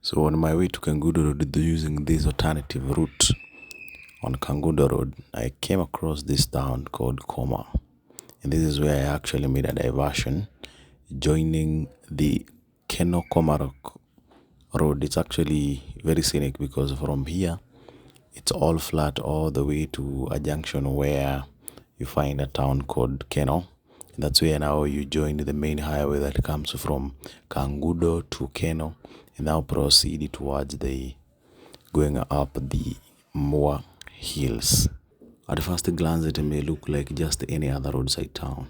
So on my way to Kangundo Road, using this alternative route on Kangundo Road, I came across this town called Koma. And this is where I actually made a diversion, joining the Koma Road. It's actually very scenic because from here, it's all flat all the way to a junction where you find a town called Keno. That's where now you join the main highway that comes from Kangundo to Keno, and now proceed towards the going up the Moa Hills. At first glance, it may look like just any other roadside town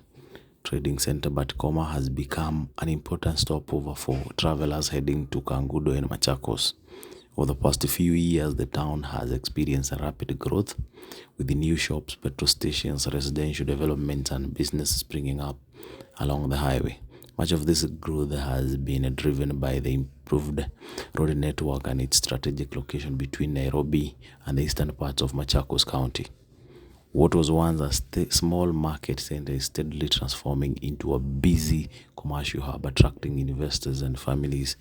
trading center, but Koma has become an important stopover for travelers heading to Kangundo and Machakos. Over the past few years, the town has experienced a rapid growth with the new shops, petrol stations, residential developments, and businesses springing up along the highway. Much of this growth has been driven by the improved road network and its strategic location between Nairobi and the eastern parts of Machakos County. What was once a small market center is steadily transforming into a busy commercial hub, attracting investors and families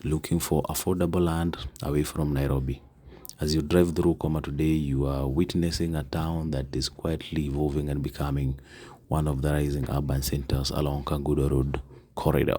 looking for affordable land away from Nairobi. As you drive through Koma today, you are witnessing a town that is quietly evolving and becoming one of the rising urban centers along Kangundo Road corridor.